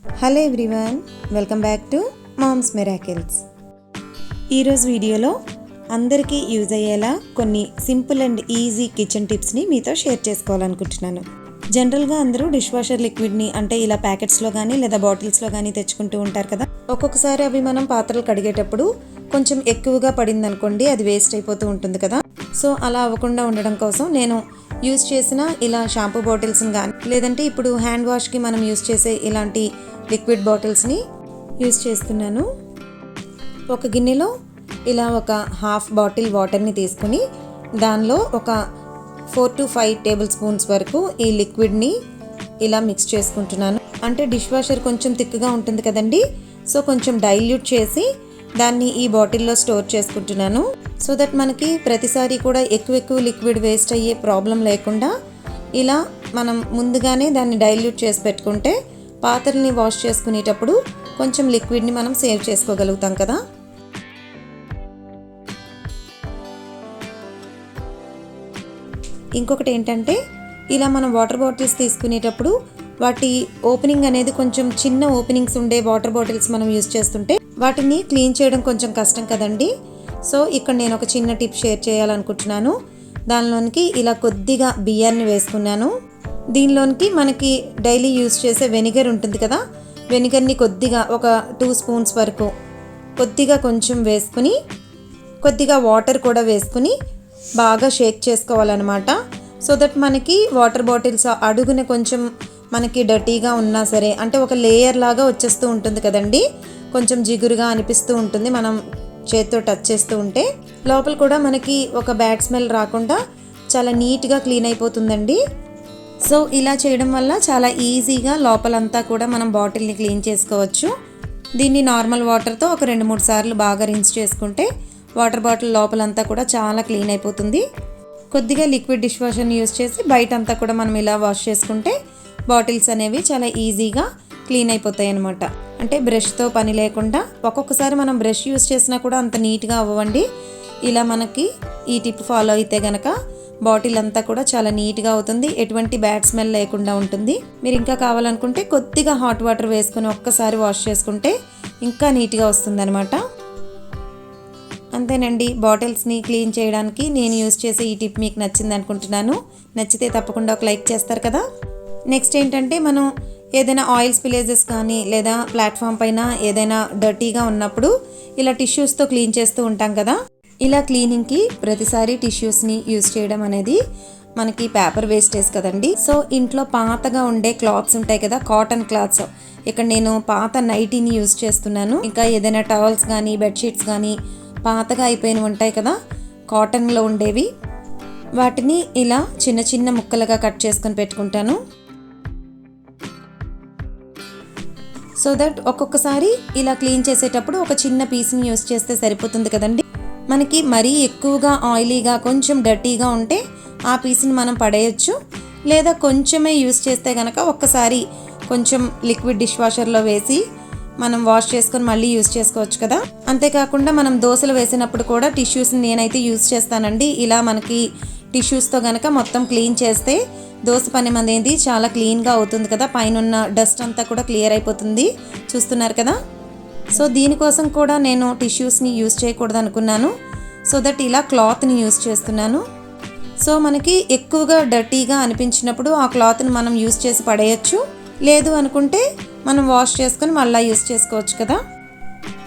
Hello everyone, welcome back to Mom's Miracles. ఈరోజు వీడియోలో అందరికీ యూజ్ అయ్యేలా కొన్ని సింపుల్ అండ్ ఈజీ కిచెన్ టిప్స్ని మీతో షేర్ చేసుకోవాలనుకుంటున్నాను. జనరల్గా అందరూ డిష్ వాషర్ లిక్విడ్ని అంటే ఇలా ప్యాకెట్స్లో కానీ లేదా బాటిల్స్లో కానీ తెచ్చుకుంటూ ఉంటారు కదా. ఒక్కొక్కసారి అవి మనం పాత్రలు కడిగేటప్పుడు కొంచెం ఎక్కువగా పడింది అనుకోండి, అది వేస్ట్ అయిపోతూ ఉంటుంది కదా. సో అలా అవ్వకుండా ఉండడం కోసం నేను యూజ్ చేసిన ఇలా షాంపూ బాటిల్స్ని కానీ లేదంటే ఇప్పుడు హ్యాండ్ వాష్కి మనం యూజ్ చేసే ఇలాంటి లిక్విడ్ బాటిల్స్ని యూజ్ చేస్తున్నాను. ఒక గిన్నెలో ఇలా ఒక హాఫ్ బాటిల్ వాటర్ని తీసుకుని దానిలో ఒక 4 to 5 టేబుల్ స్పూన్స్ వరకు ఈ లిక్విడ్ని ఇలా మిక్స్ చేసుకుంటున్నాను. అంటే డిష్ వాషర్ కొంచెం థిక్గా ఉంటుంది కదండి, సో కొంచెం డైల్యూట్ చేసి దాన్ని ఈ బాటిల్లో స్టోర్ చేసుకుంటున్నాను. సో దట్ మనకి ప్రతిసారి కూడా ఎక్కువ లిక్విడ్ వేస్ట్ అయ్యే ప్రాబ్లం లేకుండా ఇలా మనం ముందుగానే దాన్ని డైల్యూట్ చేసి పెట్టుకుంటే పాత్రల్ని వాష్ చేసుకునేటప్పుడు కొంచెం లిక్విడ్ని మనం సేవ్ చేసుకోగలుగుతాం కదా. ఇంకొకటి ఏంటంటే ఇలా మనం వాటర్ బాటిల్స్ తీసుకునేటప్పుడు వాటి ఓపెనింగ్ అనేది కొంచెం చిన్న ఓపెనింగ్స్ ఉండే వాటర్ బాటిల్స్ మనం యూజ్ చేస్తుంటే వాటిని క్లీన్ చేయడం కొంచెం కష్టం కదండి. సో ఇక్కడ నేను ఒక చిన్న టిప్ షేర్ చేయాలనుకుంటున్నాను. దానిలోనికి ఇలా కొద్దిగా బియ్యాన్ని వేసుకున్నాను. దీనిలోనికి మనకి డైలీ యూజ్ చేసే వెనిగర్ ఉంటుంది కదా, వెనిగర్ని కొద్దిగా ఒక 2 స్పూన్స్ వరకు కొద్దిగా కొంచెం వేసుకుని కొద్దిగా వాటర్ కూడా వేసుకుని బాగా షేక్ చేసుకోవాలన్నమాట. సో దట్ మనకి వాటర్ బాటిల్స్ అడుగున కొంచెం మనకి డర్టీగా ఉన్నా సరే, అంటే ఒక లేయర్ లాగా వచ్చేస్తూ ఉంటుంది కదండి, కొంచెం జిగురుగా అనిపిస్తూ ఉంటుంది మనం చేతితో టచ్ చేస్తూ ఉంటే. లోపల కూడా మనకి ఒక బ్యాడ్ స్మెల్ రాకుండా చాలా నీట్గా క్లీన్ అయిపోతుందండి. సో ఇలా చేయడం వల్ల చాలా ఈజీగా లోపలంతా కూడా మనం బాటిల్ని క్లీన్ చేసుకోవచ్చు. దీన్ని నార్మల్ వాటర్తో ఒక 2-3 సార్లు బాగా రిన్స్ చేసుకుంటే వాటర్ బాటిల్ లోపలంతా కూడా చాలా క్లీన్ అయిపోతుంది. కొద్దిగా లిక్విడ్ డిష్ వాషర్ని యూజ్ చేసి బయట అంతా కూడా మనం ఇలా వాష్ చేసుకుంటే బాటిల్స్ అనేవి చాలా ఈజీగా క్లీన్ అయిపోతాయి అన్నమాట. అంటే బ్రష్తో పని లేకుండా, ఒక్కొక్కసారి మనం బ్రష్ యూజ్ చేసినా కూడా అంత నీట్గా అవ్వండి. ఇలా మనకి ఈ టిప్ ఫాలో అయితే గనక బాటిల్ అంతా కూడా చాలా నీట్గా అవుతుంది, ఎటువంటి బ్యాడ్ స్మెల్ లేకుండా ఉంటుంది. మీరు ఇంకా కావాలనుకుంటే కొద్దిగా హాట్ వాటర్ వేసుకుని ఒక్కసారి వాష్ చేసుకుంటే ఇంకా నీట్గా వస్తుందన్నమాట. అంతేనండి, బాటిల్స్ని క్లీన్ చేయడానికి నేను యూజ్ చేసే ఈ టిప్ మీకు నచ్చింది అనుకుంటున్నాను. నచ్చితే తప్పకుండా ఒక లైక్ చేస్తారు కదా. నెక్స్ట్ ఏంటంటే మనం ఏదైనా ఆయిల్ స్పిలేజెస్ కానీ లేదా ప్లాట్ఫామ్ పైన ఏదైనా డర్టీగా ఉన్నప్పుడు ఇలా టిష్యూస్తో క్లీన్ చేస్తూ ఉంటాం కదా. ఇలా క్లీనింగ్కి ప్రతిసారి టిష్యూస్ని యూజ్ చేయడం అనేది మనకి పేపర్ వేస్టేజ్ కదండి. సో ఇంట్లో పాతగా ఉండే క్లాత్స్ ఉంటాయి కదా, కాటన్ క్లాత్స్, ఇక్కడ నేను పాత నైటీని యూజ్ చేస్తున్నాను. ఇంకా ఏదైనా టవల్స్ కానీ బెడ్షీట్స్ కానీ పాతగా అయిపోయినవి ఉంటాయి కదా, కాటన్లో ఉండేవి, వాటిని ఇలా చిన్న చిన్న ముక్కలుగా కట్ చేసుకొని పెట్టుకుంటాను. సో దట్ ఒక్కొక్కసారి ఇలా క్లీన్ చేసేటప్పుడు ఒక చిన్న పీస్ని యూజ్ చేస్తే సరిపోతుంది కదండి. మనకి మరీ ఎక్కువగా ఆయిలీగా కొంచెం డర్టీగా ఉంటే ఆ పీస్ని మనం పడేయచ్చు, లేదా కొంచెమే యూజ్ చేస్తే కనుక ఒక్కసారి కొంచెం లిక్విడ్ డిష్ వాషర్లో వేసి మనం వాష్ చేసుకొని మళ్ళీ యూజ్ చేసుకోవచ్చు కదా. అంతేకాకుండా మనం దోశలు వేసినప్పుడు కూడా టిష్యూస్ని నేనైతే యూజ్ చేస్తానండి. ఇలా మనకి టిష్యూస్తో కనుక మొత్తం క్లీన్ చేస్తే దోశ పని అనేది చాలా క్లీన్గా అవుతుంది కదా, పైన ఉన్న డస్ట్ అంతా కూడా క్లియర్ అయిపోతుంది, చూస్తున్నారు కదా. సో దీనికోసం కూడా నేను టిష్యూస్ని యూజ్ చేయకూడదు అనుకున్నాను. సో దట్ ఇలా క్లాత్ని యూజ్ చేస్తున్నాను. సో మనకి ఎక్కువగా డర్టీగా అనిపించినప్పుడు ఆ క్లాత్ని మనం యూజ్ చేసి పడేయచ్చు, లేదు అనుకుంటే మనం వాష్ చేసుకొని మళ్ళీ యూజ్ చేసుకోవచ్చు కదా.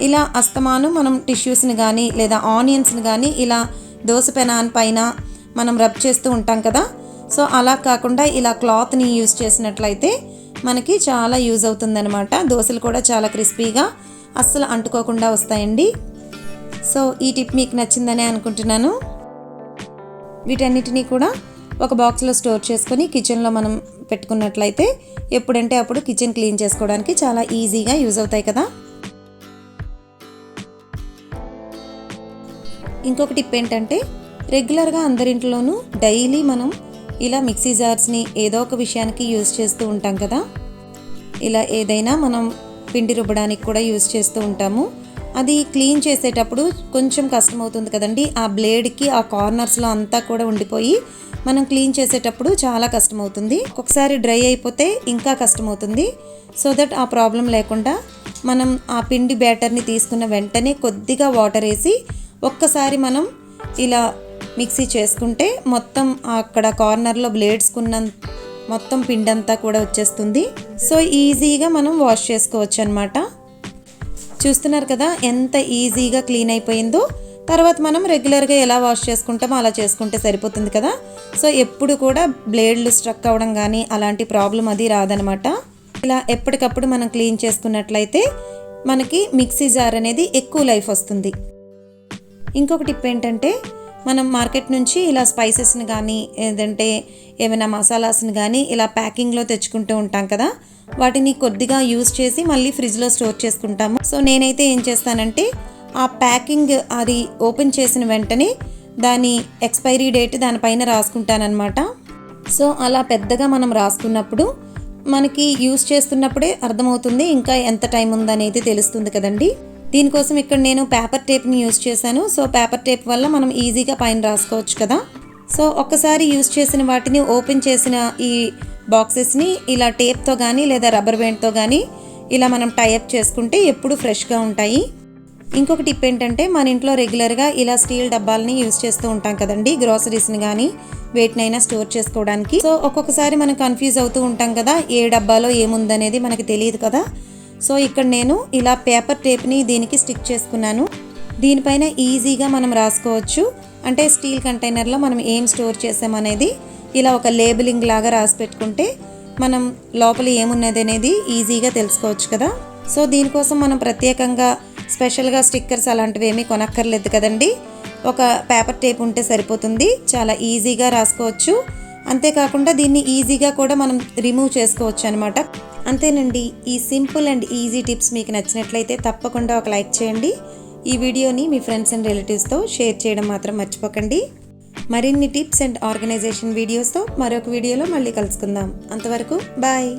ఇలా అస్తమానం మనం టిష్యూస్ని కానీ లేదా ఆనియన్స్ని కానీ ఇలా దోశ పెనాన్ పైన మనం రబ్ చేస్తూ ఉంటాం కదా. సో అలా కాకుండా ఇలా క్లాత్ని యూజ్ చేసినట్లయితే మనకి చాలా యూజ్ అవుతుందన్నమాట. దోశలు కూడా చాలా క్రిస్పీగా అస్సలు అంటుకోకుండా వస్తాయండి. సో ఈ టిప్ మీకు నచ్చిందనే అనుకుంటున్నాను. వీటన్నిటినీ కూడా ఒక బాక్స్లో స్టోర్ చేసుకొని కిచెన్లో మనం పెట్టుకున్నట్లయితే ఎప్పుడంటే అప్పుడు కిచెన్ క్లీన్ చేసుకోవడానికి చాలా ఈజీగా యూజ్ అవుతాయి కదా. ఇంకొక టిప్ ఏంటంటే రెగ్యులర్గా అందరింట్లోనూ డైలీ మనం ఇలా మిక్సీ జార్స్ని ఏదో ఒక విషయానికి యూజ్ చేస్తూ ఉంటాం కదా. ఇలా ఏదైనా మనం పిండి రుబ్బడానికి కూడా యూజ్ చేస్తూ ఉంటాము. అది క్లీన్ చేసేటప్పుడు కొంచెం కష్టమవుతుంది కదండి, ఆ బ్లేడ్కి ఆ కార్నర్స్లో అంతా కూడా ఉండిపోయి మనం క్లీన్ చేసేటప్పుడు చాలా కష్టమవుతుంది. ఒకసారి డ్రై అయిపోతే ఇంకా కష్టమవుతుంది. సో దట్ ఆ ప్రాబ్లం లేకుండా మనం ఆ పిండి బ్యాటర్ని తీసుకున్న వెంటనే కొద్దిగా వాటర్ వేసి ఒక్కసారి మనం ఇలా మిక్సీ చేసుకుంటే మొత్తం అక్కడ కార్నర్లో బ్లేడ్స్కున్న మొత్తం పిండి అంతా కూడా వచ్చేస్తుంది. సో ఈజీగా మనం వాష్ చేసుకోవచ్చు అనమాట. చూస్తున్నారు కదా ఎంత ఈజీగా క్లీన్ అయిపోయిందో. తర్వాత మనం రెగ్యులర్గా ఎలా వాష్ చేసుకుంటామో అలా చేసుకుంటే సరిపోతుంది కదా. సో ఎప్పుడు కూడా బ్లేడ్లు స్ట్రక్ అవ్వడం కానీ అలాంటి ప్రాబ్లం అది రాదనమాట. ఇలా ఎప్పటికప్పుడు మనం క్లీన్ చేసుకున్నట్లయితే మనకి మిక్సీ జార్ అనేది ఎక్కువ లైఫ్ వస్తుంది. ఇంకొక టిప్ ఏంటంటే మనం మార్కెట్ నుంచి ఇలా స్పైసెస్ని కానీ ఏదంటే ఏమైనా మసాలాస్ని కానీ ఇలా ప్యాకింగ్లో తెచ్చుకుంటూ ఉంటాం కదా, వాటిని కొద్దిగా యూజ్ చేసి మళ్ళీ ఫ్రిడ్జ్లో స్టోర్ చేసుకుంటాము. సో నేనైతే ఏం చేస్తానంటే ఆ ప్యాకింగ్ అది ఓపెన్ చేసిన వెంటనే దాని ఎక్స్పైరీ డేట్ దానిపైన రాసుకుంటానమాట. సో అలా పెద్దగా మనం రాసుకున్నప్పుడు మనకి యూజ్ చేస్తున్నప్పుడే అర్థమవుతుంది ఇంకా ఎంత టైం ఉందనేది తెలుస్తుంది కదండి. దీనికోసం ఇక్కడ నేను పేపర్ టేప్ని యూజ్ చేశాను. సో పేపర్ టేప్ వల్ల మనం ఈజీగా పైన రాసుకోవచ్చు కదా. సో ఒక్కసారి యూజ్ చేసిన వాటిని ఓపెన్ చేసిన ఈ బాక్సెస్ని ఇలా టేప్తో కానీ లేదా రబ్బర్ బ్యాండ్తో కానీ ఇలా మనం టైఅప్ చేసుకుంటే ఎప్పుడు ఫ్రెష్గా ఉంటాయి. ఇంకొక టిప్ ఏంటంటే మన ఇంట్లో రెగ్యులర్గా ఇలా స్టీల్ డబ్బాలని యూజ్ చేస్తూ ఉంటాం కదండి, గ్రోసరీస్ని కానీ వేటినైనా స్టోర్ చేసుకోవడానికి. సో ఒక్కొక్కసారి మనం కన్ఫ్యూజ్ అవుతూ ఉంటాం కదా, ఏ డబ్బాలో ఏముందనేది మనకి తెలియదు కదా. సో ఇక్కడ నేను ఇలా పేపర్ టేప్ని దీనికి స్టిక్ చేసుకున్నాను. దీనిపైన ఈజీగా మనం రాసుకోవచ్చు. అంటే స్టీల్ కంటైనర్లో మనం ఏం స్టోర్ చేసామనేది ఇలా ఒక లేబులింగ్ లాగా రాసి పెట్టుకుంటే మనం లోపల ఏమున్నది అనేది ఈజీగా తెలుసుకోవచ్చు కదా. సో దీనికోసం మనం ప్రత్యేకంగా స్పెషల్గా స్టిక్కర్స్ అలాంటివి ఏమీ కొనక్కర్లేదు కదండి. ఒక పేపర్ టేప్ ఉంటే సరిపోతుంది, చాలా ఈజీగా రాసుకోవచ్చు. అంతేకాకుండా దీన్ని ఈజీగా కూడా మనం రిమూవ్ చేసుకోవచ్చు అనమాట. అంతేనండి. ఈ సింపుల్ అండ్ ఈజీ టిప్స్ మీకు నచ్చినట్లయితే తప్పకుండా ఒక లైక్ చేయండి. ఈ వీడియోని మీ ఫ్రెండ్స్ అండ్ రిలేటివ్స్తో షేర్ చేయడం మాత్రం మర్చిపోకండి. మరిన్ని టిప్స్ అండ్ ఆర్గనైజేషన్ వీడియోస్తో మరొక వీడియోలో మళ్ళీ కలుసుకుందాం. అంతవరకు బాయ్.